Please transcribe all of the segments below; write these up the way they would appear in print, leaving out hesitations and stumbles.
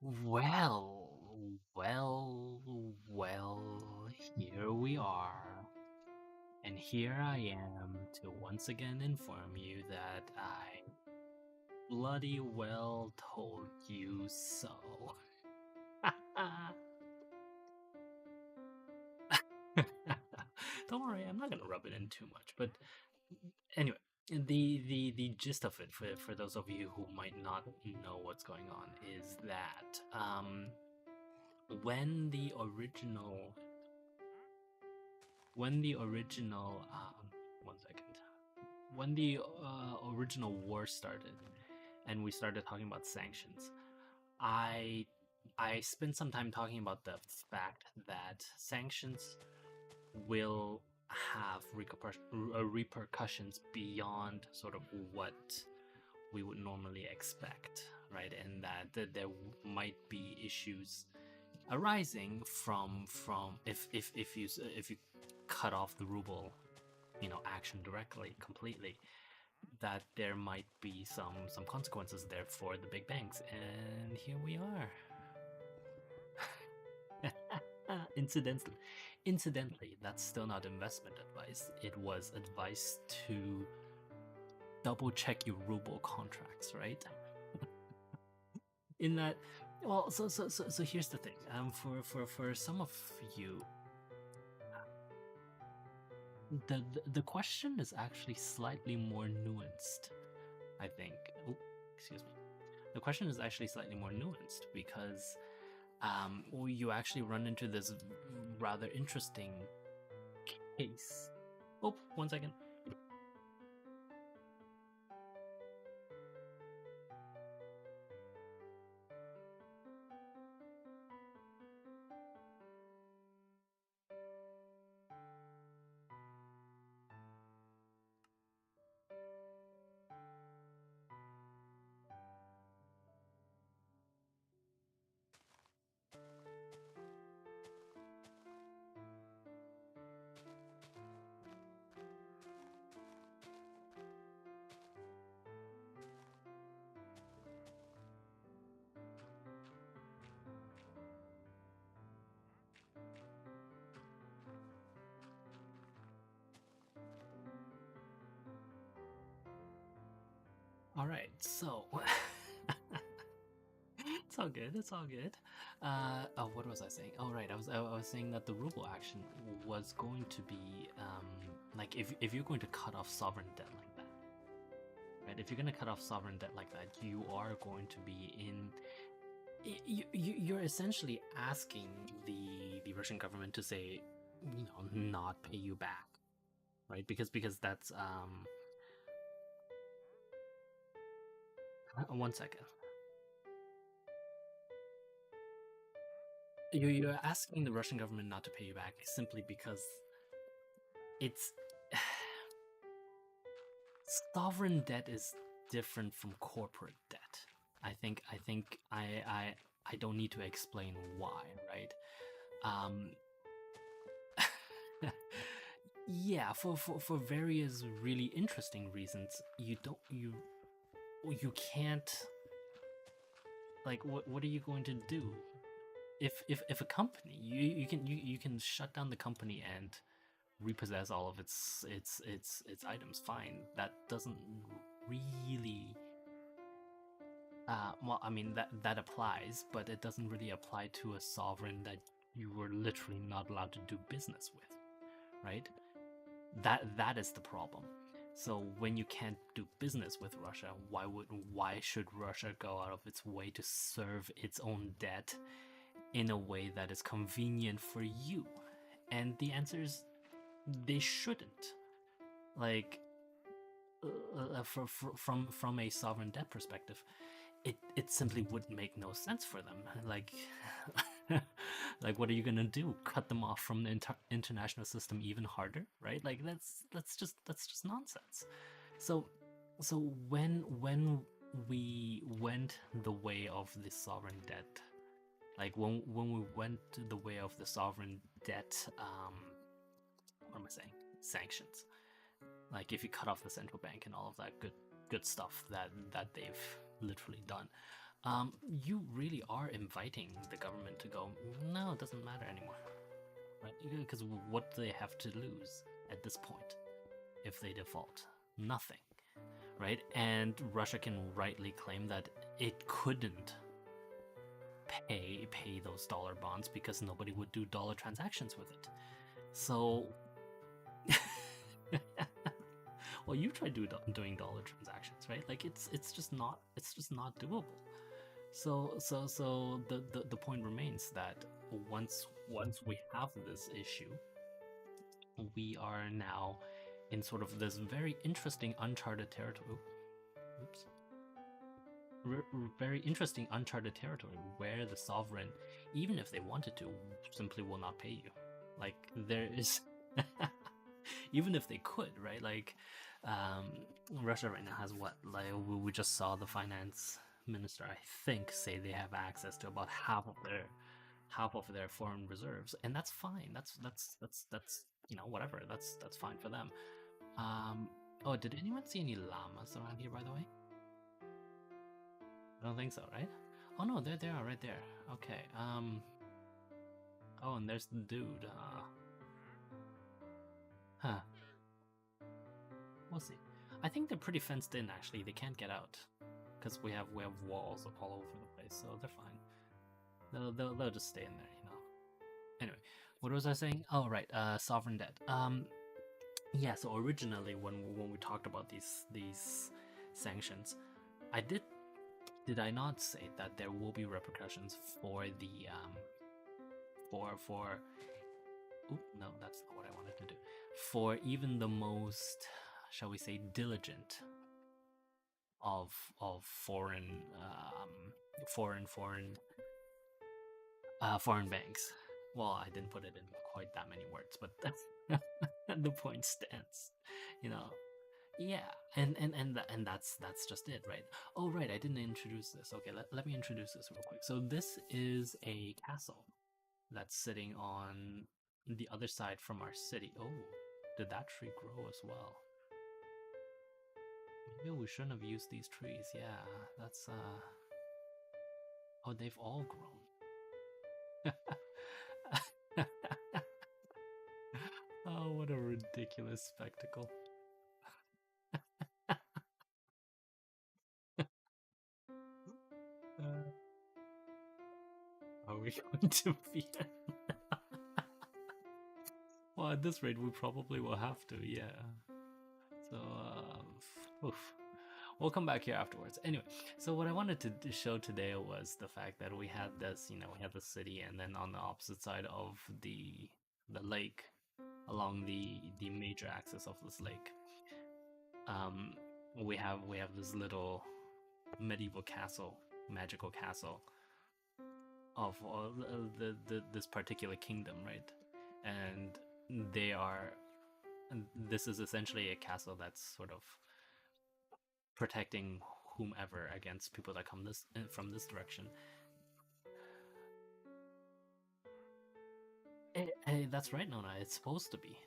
Well, well, here we are. And here I am to once again inform you that I bloody well told you so. Don't worry, I'm not gonna rub it in too much. But anyway, the gist of it for those of you who might not know what's going on is that when the original when the original one second when the original war started and we started talking about sanctions, i I spent some time talking about the fact that sanctions will have repercussions beyond sort of what we would normally expect, right? And that there might be issues arising from if you cut off the ruble, action directly, completely, that there might be some consequences there for the big banks, and here we are. Incidentally, that's still not investment advice. It was advice to double check your ruble contracts, right? In that, well, so here's the thing. For some of you, the question is actually slightly more nuanced, I think. Oh, excuse me. The question is actually slightly more nuanced because you actually run into this rather interesting case. Oh, one second. All right, so it's all good. It's all good. Oh, what was I saying? Oh, right. I was saying that the ruble action was going to be like if you're going to cut off sovereign debt like that, right? If you're going to cut off sovereign debt like that, you are going to be in. You're essentially asking the Russian government to say, not pay you back, right? Because that's one second. You're asking the Russian government not to pay you back simply because it's sovereign debt is different from corporate debt. I think I don't need to explain why, right? Um, yeah, for various really interesting reasons, you can't, like, what are you going to do if a company, you can shut down the company and repossess all of its items, fine. That doesn't really well, I mean, that applies, but it doesn't really apply to a sovereign that you were literally not allowed to do business with, right? That is the problem. So when you can't do business with Russia, why should Russia go out of its way to serve its own debt in a way that is convenient for you? And the answer is they shouldn't. Like, from a sovereign debt perspective, it simply would make no sense for them. Like, like, what are you gonna do? Cut them off from the international system even harder, right? Like, that's just nonsense. So when we went the way of the sovereign debt, like when we went the way of the sovereign debt, what am I saying? Sanctions. Like, if you cut off the central bank and all of that good stuff that they've literally done, You really are inviting the government to go, no, it doesn't matter anymore. Right? Because what do they have to lose at this point if they default? Nothing. Right? And Russia can rightly claim that it couldn't pay those dollar bonds because nobody would do dollar transactions with it. So, well, you try doing dollar transactions, right? Like it's just not doable. So the point remains that once we have this issue, we are now in sort of this very interesting uncharted territory. Oops. Very interesting uncharted territory where the sovereign, even if they wanted to, simply will not pay you. Like there is, even if they could, right? Like Russia right now has what? Like we just saw the finance minister, I think, say they have access to about half of their foreign reserves, and that's fine. That's whatever. That's fine for them. Oh, did anyone see any llamas around here, by the way? I don't think so, right? Oh no, there they are, right there. Okay. Oh, and there's the dude. Huh. We'll see. I think they're pretty fenced in. Actually, they can't get out because we have walls all over the place, so they're fine. They'll just stay in there. Anyway, what was I saying? Oh right, sovereign debt. Yeah. So originally, when we talked about these sanctions, I did I not say that there will be repercussions for the for Oop, no, that's not what I wanted to do. For even the most, shall we say, diligent of foreign banks. Well, I didn't put it in quite that many words, but the point stands. Yeah, and that's just it, right? Oh, right, I didn't introduce this. Okay, let me introduce this real quick. So this is a castle that's sitting on the other side from our city. Oh, did that tree grow as well? Maybe we shouldn't have used these trees. Yeah, that's oh, they've all grown. Oh, what a ridiculous spectacle. Are we going to be? Well, at this rate, we probably will have to, yeah. So, oof. We'll come back here afterwards. Anyway, so what I wanted to show today was the fact that we had this, we had the city, and then on the opposite side of the lake, along the major axis of this lake, we have this little medieval castle, magical castle of this particular kingdom, right? And they are, and this is essentially a castle that's sort of protecting whomever against people that come from this direction. That's right, Nona. It's supposed to be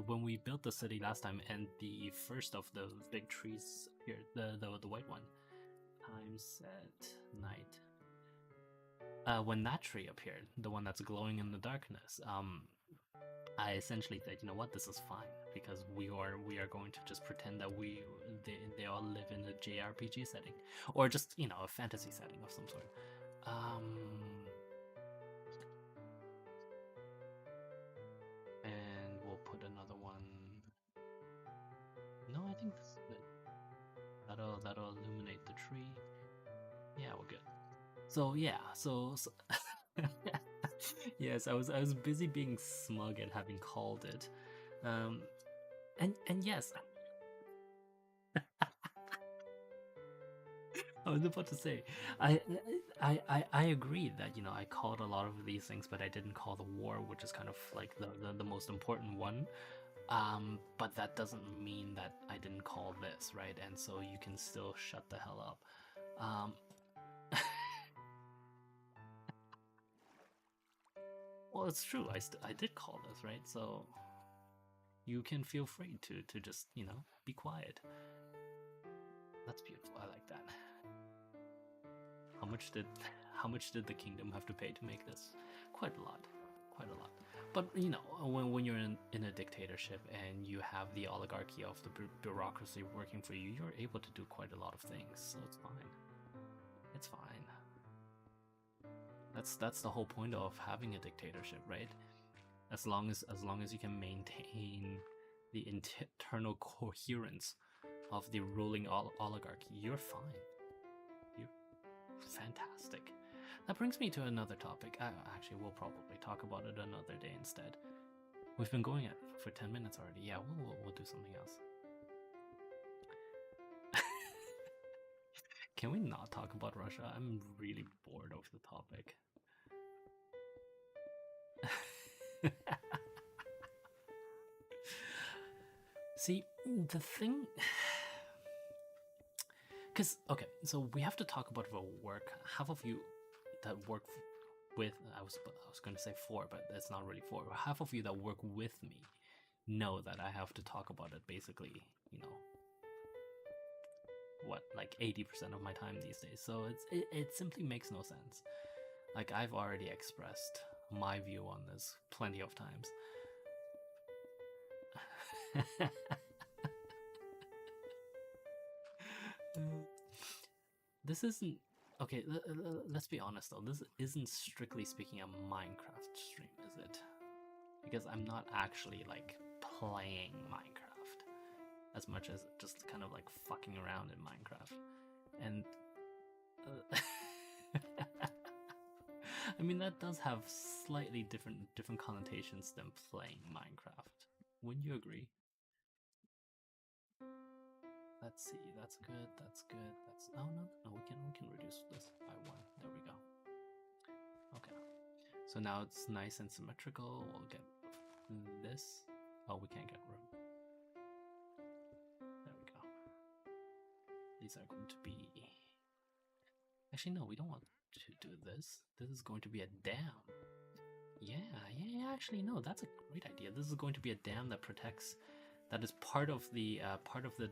when we built the city last time, and the first of the big trees appeared, the white one. Time set night. When that tree appeared, the one that's glowing in the darkness, I essentially said, you know what, this is fine because we are going to just pretend that they all live in a JRPG setting, or just a fantasy setting of some sort. And we'll put another one. No, I think this is good. That'll illuminate the tree. Yeah, we're good. So yeah, so yes, I was busy being smug at having called it, and yes, I was about to say, I agree that I called a lot of these things, but I didn't call the war, which is kind of like the most important one. But that doesn't mean that I didn't call this, right? And so you can still shut the hell up. Well, it's true. I did call this, right? So you can feel free to just be quiet. That's beautiful. I like that. how much did the kingdom have to pay to make this? Quite a lot, quite a lot. But you know, when you're in a dictatorship and you have the oligarchy of the bureaucracy working for you, you're able to do quite a lot of things. So it's fine. It's fine. That's the whole point of having a dictatorship, right? As long as you can maintain the internal coherence of the ruling oligarchy, you're fine. You're fantastic. That brings me to another topic. Actually, we'll probably talk about it another day instead. We've been going at for 10 minutes already. Yeah, we'll do something else. Can we not talk about Russia? I'm really bored of the topic. See, the thing... Because, okay, so we have to talk about the work. Half of you that work with... I was going to say for, but that's not really for. Half of you that work with me know that I have to talk about it basically, you know, what, like 80% of my time these days. So it simply makes no sense. Like, I've already expressed my view on this plenty of times. This isn't... Okay, let's be honest though, this isn't strictly speaking a Minecraft stream, is it? Because I'm not actually, like, playing Minecraft as much as just kind of, like, fucking around in Minecraft. And... I mean, that does have slightly different connotations than playing Minecraft. Wouldn't you agree? Let's see, that's good, that's good, that's... Oh, no, we can reduce this by 1. There we go. Okay. So now it's nice and symmetrical. We'll get this. Oh, we can't get room. There we go. These are going to be... Actually, no, we don't want to do this. This is going to be a dam. Yeah, actually, no, that's a great idea. This is going to be a dam that protects... That is part of the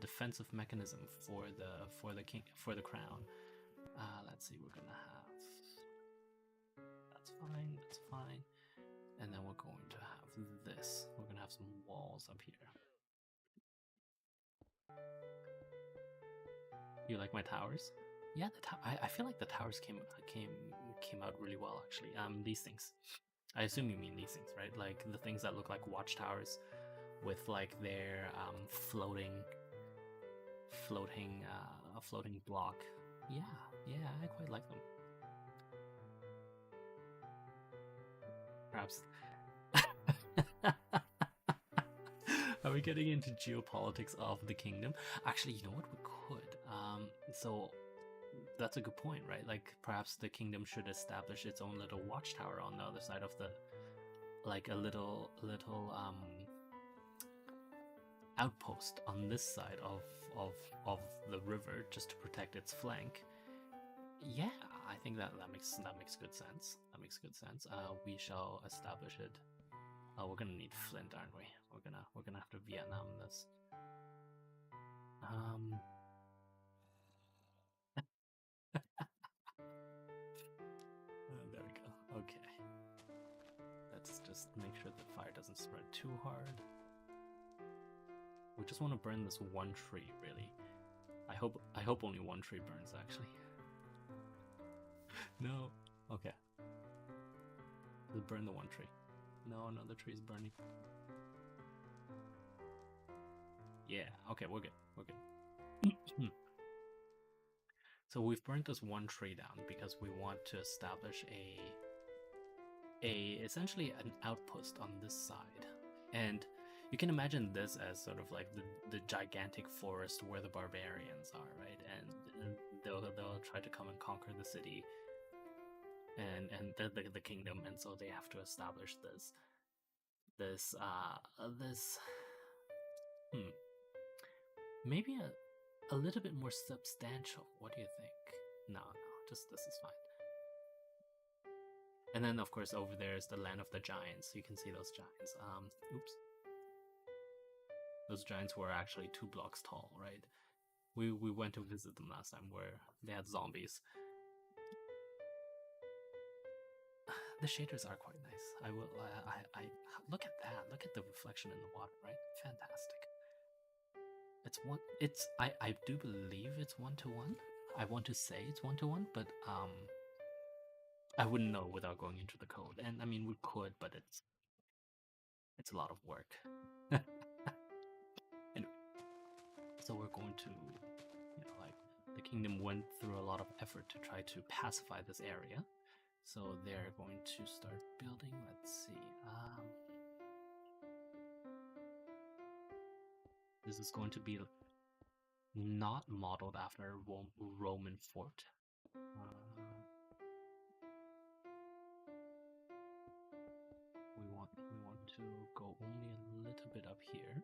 defensive mechanism for the crown. Let's see, we're gonna have... That's fine. And then we're going to have this. We're gonna have some walls up here. You like my towers? Yeah, I feel like the towers came out really well, actually. These things. I assume you mean these things, right? Like the things that look like watchtowers with like their floating block. Yeah, I quite like them. Perhaps. Are we getting into geopolitics of the kingdom? Actually, you know what? We could. So that's a good point, right? Like perhaps the kingdom should establish its own little watchtower on the other side of the, like a little outpost on this side of the river just to protect its flank. Yeah, I think that makes good sense. That makes good sense. We shall establish it. Oh, we're gonna need flint, aren't we? We're gonna have to Vietnam this. There we go. Okay. Let's just make sure the fire doesn't spread too hard. We just want to burn this one tree, really. I hope only one tree burns, actually. No. Okay. Let's burn the one tree. No, another tree is burning. Yeah, okay, we're good. We're good. So we've burnt this one tree down because we want to establish essentially an outpost on this side. And you can imagine this as sort of like the gigantic forest where the barbarians are, right? And they'll try to come and conquer the city and the kingdom, and so they have to establish this maybe a little bit more substantial. What do you think? No, just this is fine. And then of course over there is the land of the giants. You can see those giants. Oops. Those giants were actually 2 blocks tall, right? We went to visit them last time where they had zombies. the shaders are quite nice. I will. I look at that. Look at the reflection in the water. Right, fantastic. It's one. It's. I do believe it's 1-to-1. I want to say it's 1-to-1, but I wouldn't know without going into the code. And I mean, we could, but it's a lot of work. Anyway, so we're going to, like, the kingdom went through a lot of effort to try to pacify this area. So they're going to start building. Let's see. This is going to be not modeled after a Roman fort. We want to go only a little bit up here.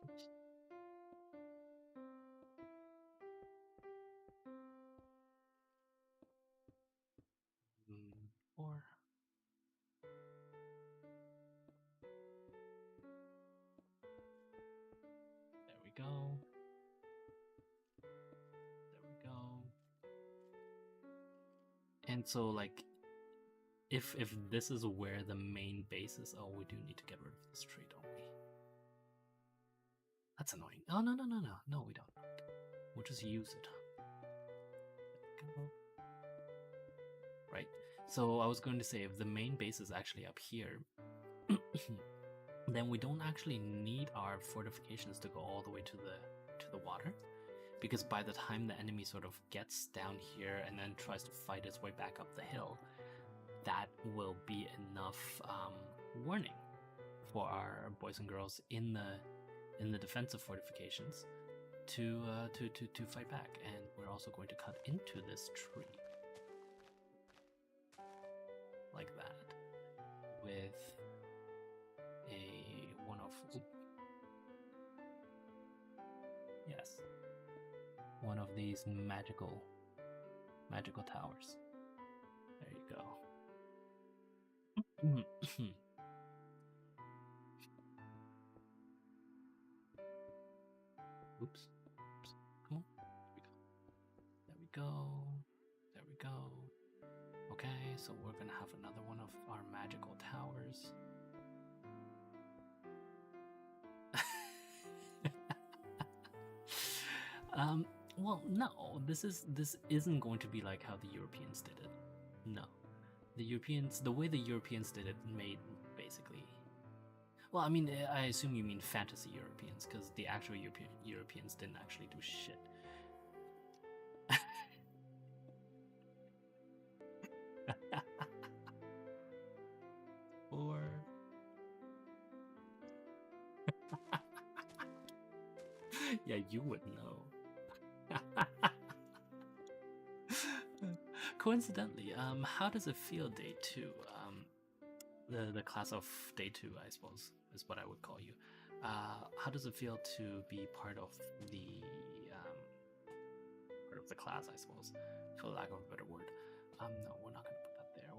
Oops. Four. There we go. There we go. And so, like, if this is where the main base is, oh, we do need to get rid of this tree, don't we? That's annoying. Oh, no, we don't. We'll just use it. Right. So I was going to say, if the main base is actually up here, then we don't actually need our fortifications to go all the way to the water, because by the time the enemy sort of gets down here and then tries to fight its way back up the hill, that will be enough warning for our boys and girls in the defensive fortifications to fight back. And we're also going to cut into this tree like that with a one of one of these magical towers. There you go. Oops. Come on. There we go. There we go. Okay, so we're gonna have another one of our magical towers. Well, no, this isn't going to be like how the Europeans did it. No. The way the Europeans did it made basically... Well, I mean, I assume you mean fantasy Europeans, because the actual Europeans didn't actually do shit. Or... yeah, you would know. Coincidentally, how does it feel day 2? The class of day 2, I suppose, is what I would call you. How does it feel to be part of the class, I suppose, for lack of a better word? No, we're not gonna put that there.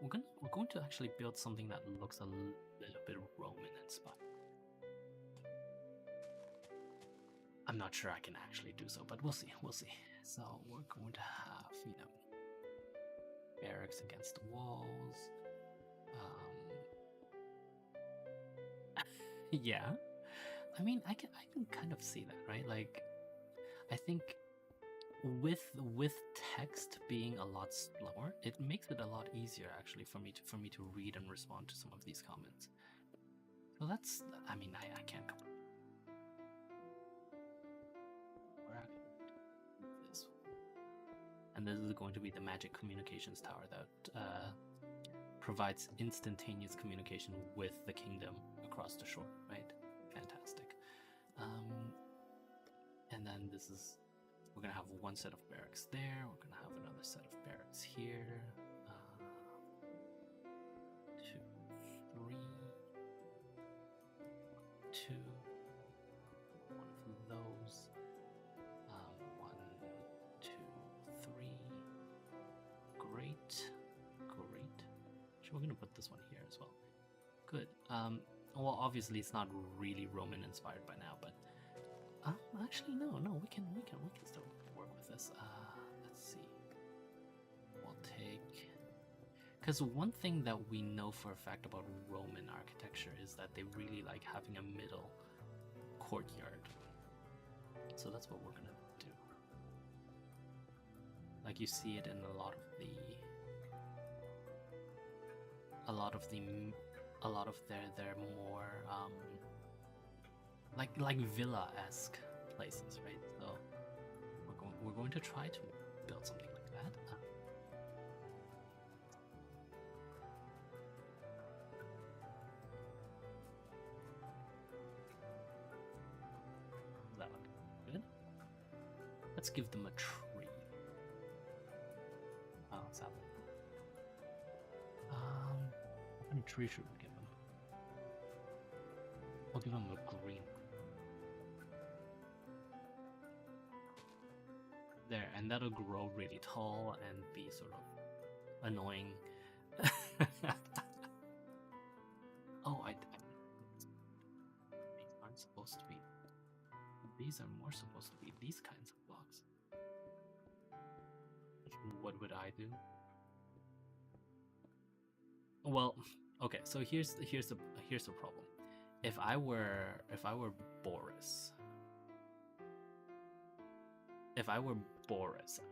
We're going to actually build something that looks a little bit Roman inspired. I'm not sure I can actually do so, but we'll see. So we're going to have, barracks against the walls. Yeah, I mean, I can kind of see that, right? Like, I think with text being a lot slower, it makes it a lot easier actually for me to read and respond to some of these comments. So that's, I mean, I can't complain. And this is going to be the magic communications tower that provides instantaneous communication with the kingdom across the shore, right? Fantastic. And then we're gonna have one set of barracks there, we're gonna have another set of barracks here. 2, 3, 2, one of those. 1, 2, 3. Great. Actually, we're gonna put this one here as well. Good. Well, obviously it's not really Roman inspired by now, but actually no, we can still work with with this? Let's see. We'll take... Because one thing that we know for a fact about Roman architecture is that they really like having a middle courtyard. So that's what we're gonna do. Like you see it in a lot of their more like villa-esque places, right? So we're going to try to build something like that. That look good. Let's give them a tree. Oh, sadly. What kind of tree should we give them? We'll give them a green. There, and that'll grow really tall and be sort of annoying. Oh, these aren't supposed to be. These are more supposed to be these kinds of blocks. What would I do? Well, okay. So here's the problem. If I were Boris,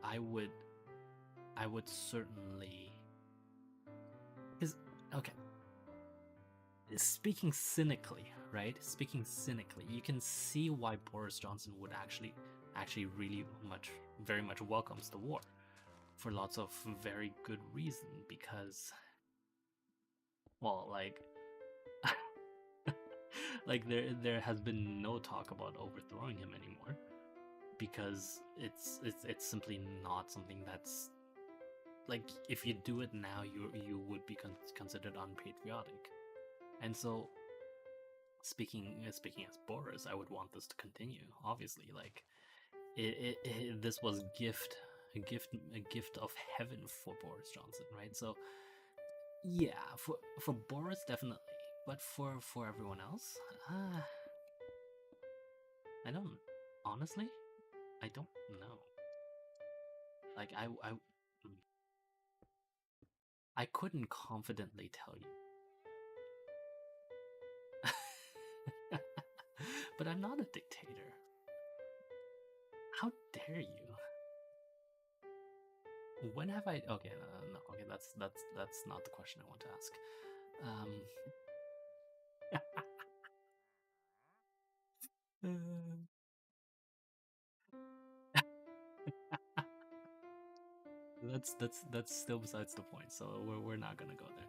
I would certainly. Because okay. Speaking cynically, right? Speaking cynically, you can see why Boris Johnson would actually very much welcomes the war, for lots of very good reason. Because, well, like there has been no talk about overthrowing him anymore, because it's simply not something that's like, if you do it now, you would be considered unpatriotic. And so, speaking as Boris, I would want this to continue. Obviously, like this was a gift of heaven for Boris Johnson, right? So yeah, for Boris definitely, but for everyone else, I don't honestly, I don't know. Like I couldn't confidently tell you. But I'm not a dictator. How dare you? When have I? Okay, no. Okay, that's not the question I want to ask. That's still besides the point. So we're not gonna go there.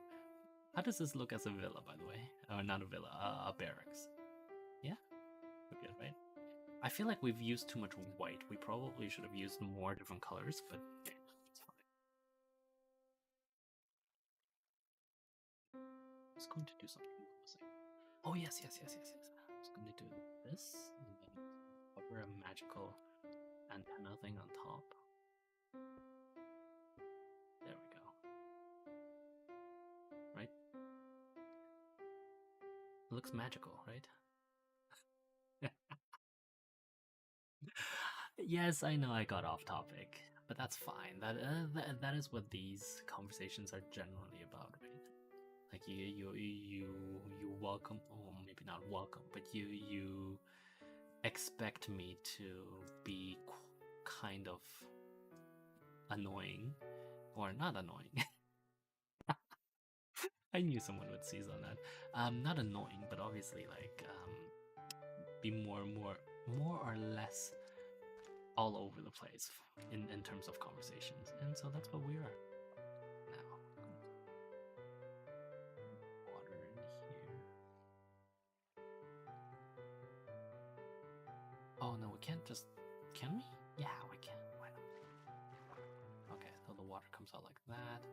How does this look as a villa, by the way? Or not a villa, a barracks. Yeah, we're good, right? I feel like we've used too much white. We probably should have used more different colors, but it's fine. I was going to do something. Oh yes. I was going to do this, and then cover a magical antenna thing on top. There we go. Right? It looks magical, right? Yes, I know I got off topic, but that's fine. That is what these conversations are generally about, right? Like you welcome, or maybe not welcome, but you expect me to be kind of annoying, or not annoying. I knew someone would seize on that. Not annoying, but obviously like be more or less all over the place in terms of conversations, and so that's what we are now. Water in here. Oh no, we can't just. Can we? Yeah, we can. Why not? Okay, so the water comes out like that.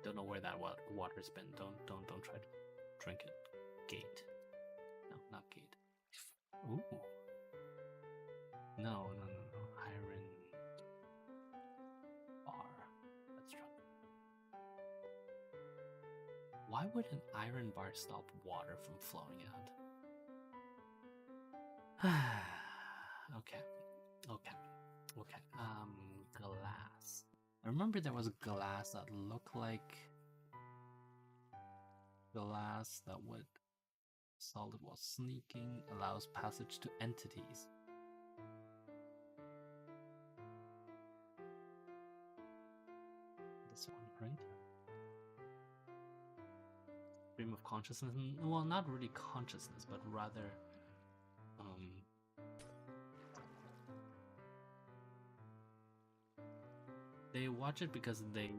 Don't know where that water's been. Don't try to drink it. Gate. No, not gate. Ooh. No. Iron bar. Let's try. Why would an iron bar stop water from flowing out? Okay. Okay. Glass. I remember there was glass that looked like glass that would solid while sneaking, allows passage to entities. This one, right? Stream of consciousness. Well, not really consciousness, but rather they watch it because they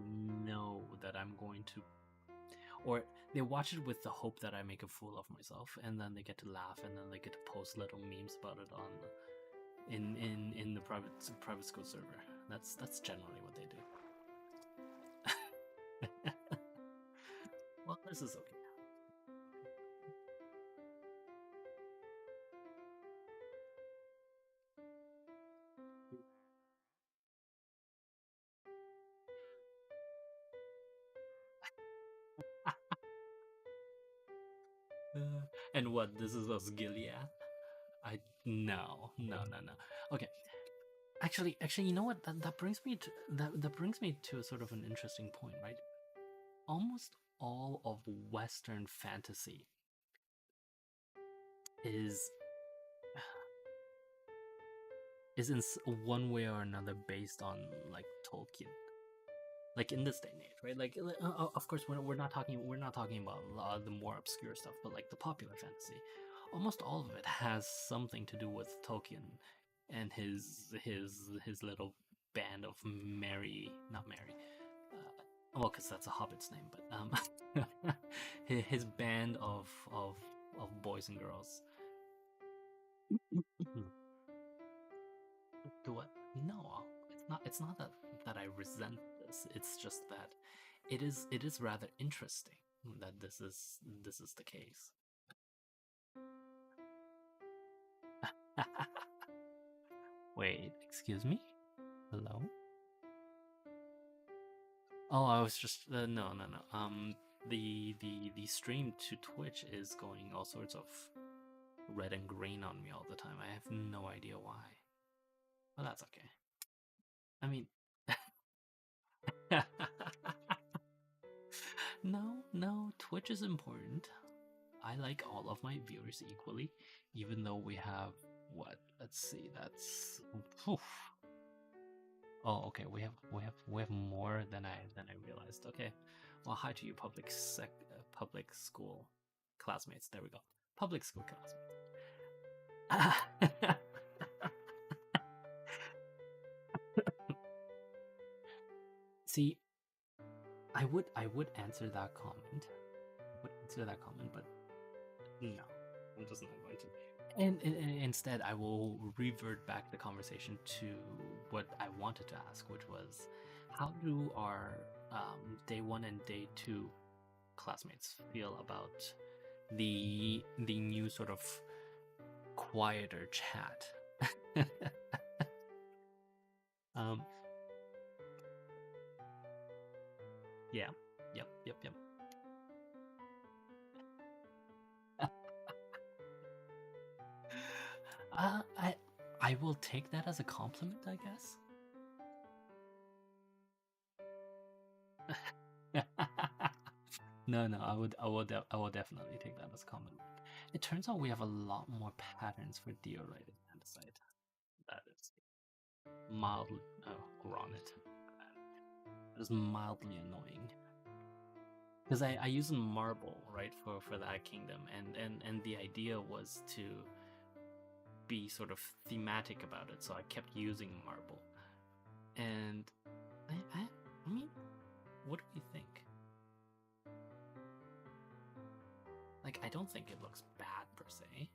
know that I'm going to, or they watch it with the hope that I make a fool of myself, and then they get to laugh, and then they get to post little memes about it on in the private school server. That's generally what they do. Well, this is okay. And what? This is us, Gilead? No. Okay. Actually, you know what? That brings me to that brings me to a sort of an interesting point, right? Almost all of Western fantasy is in one way or another based on like Tolkien. Like in this day and age, right? Like, of course, we're not talking about the more obscure stuff, but like the popular fantasy, almost all of it has something to do with Tolkien and his little band of not Merry, well, because that's a Hobbit's name, but his band of boys and girls. To what? No, it's not that I resent this. It's just that it is rather interesting that this is the case. Wait, excuse me? Hello? Oh, I was just no. The stream to Twitch is going all sorts of red and green on me all the time. I have no idea why. Well, that's okay. I mean, no, Twitch is important. I like all of my viewers equally, even though we have what? Let's see, that's oof. Oh, okay, we have more than I realized. Okay, well, hi to you, public school classmates. There we go, public school classmates. See, I would answer that comment. But no, I'm just not going to. And instead, I will revert back the conversation to what I wanted to ask, which was, how do our day 1 and day 2 classmates feel about the new sort of quieter chat? Yeah, yep. I will take that as a compliment, I guess. No, I will definitely take that as a compliment. It turns out we have a lot more patterns for Diorite and andesite. That is mildly Granite. That is mildly annoying. Because I use marble, right, for that kingdom, and the idea was to be sort of thematic about it, so I kept using marble. And I mean, what do you think? Like, I don't think it looks bad per se.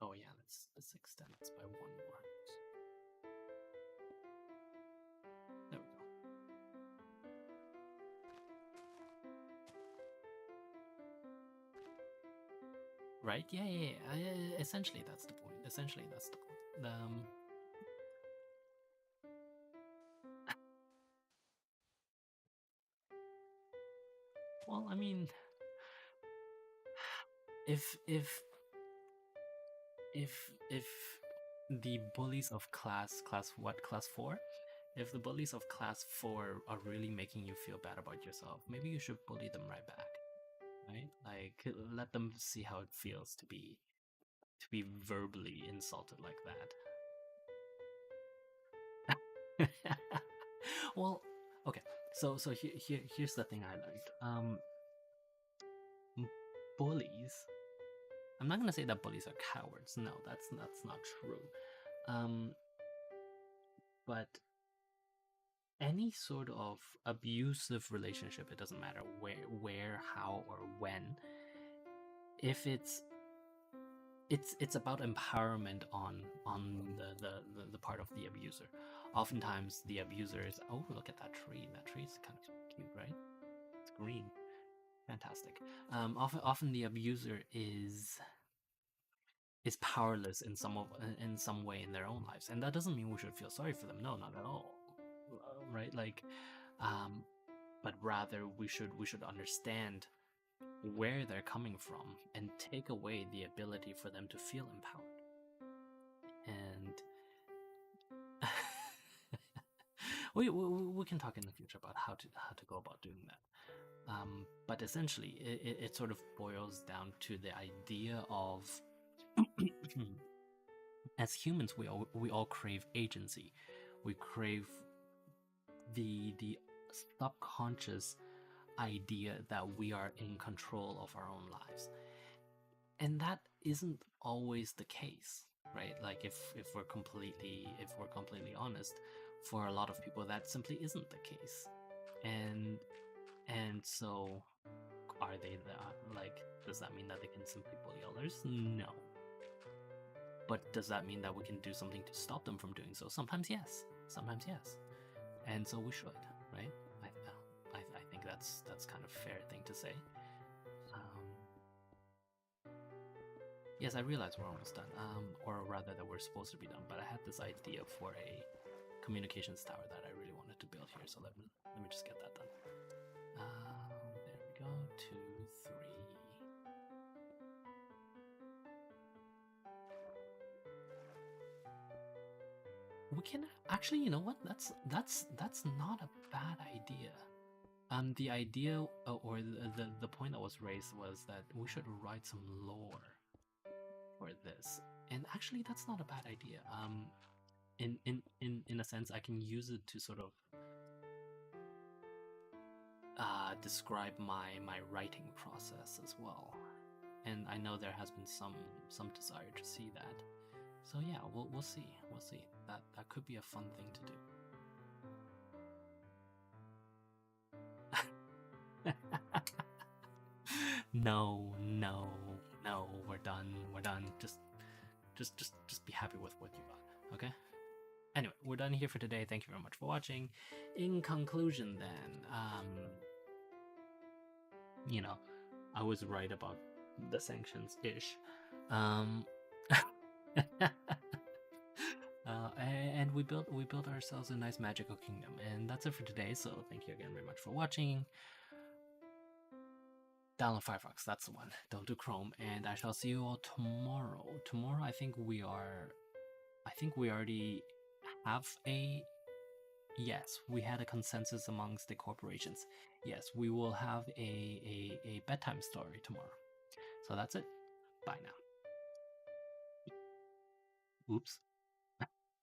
Oh yeah, let's extend this by 1 more. There we go. Right? Yeah. Essentially, that's the point. Well, I mean, if the bullies of class what, class 4? If the bullies of class 4 are really making you feel bad about yourself, maybe you should bully them right back, right? Like, let them see how it feels to be verbally insulted like that. Well, okay. So here's the thing I learned. Bullies. I'm not gonna say that bullies are cowards. No, that's not true. Um, but any sort of abusive relationship, it doesn't matter where, how, or when, if it's about empowerment on the part of the abuser. Oftentimes the abuser is, oh, look at that tree. That tree is kind of cute, right? It's green. Fantastic. Often the abuser is powerless in some way in their own lives, and that doesn't mean we should feel sorry for them. No, not at all. Right? Like, um, but rather we should understand where they're coming from and take away the ability for them to feel empowered. And we can talk in the future about how to go about doing that. But essentially, it sort of boils down to the idea of as humans, we all crave agency. We crave the subconscious idea that we are in control of our own lives, and that isn't always the case, right? Like, if we're completely honest, for a lot of people that simply isn't the case. And so, are they like, does that mean that they can simply bully others? No. But does that mean that we can do something to stop them from doing so? Sometimes yes. Sometimes yes. And so we should, right? I think that's kind of fair thing to say. Yes, I realize we're almost done, or rather that we're supposed to be done. But I had this idea for a communications tower that I really wanted to build here. So let me just get that done. There we go. 2, 3. We can actually, you know what? That's not a bad idea. The idea or the point that was raised was that we should write some lore for this, and actually, that's not a bad idea. In a sense, I can use it to sort of describe my writing process as well, and I know there has been some desire to see that. So yeah, we'll see. That could be a fun thing to do. No, we're done. Just be happy with what you got, okay? Anyway, we're done here for today. Thank you very much for watching. In conclusion, then, you know, I was right about the sanctions-ish. And we built ourselves a nice magical kingdom, and that's it for today. So thank you again very much for watching. Download Firefox, that's the one. Don't do Chrome, and I shall see you all tomorrow. Tomorrow, I think we already have a. Yes, we had a consensus amongst the corporations. Yes, we will have a bedtime story tomorrow. So that's it. Bye now. Oops.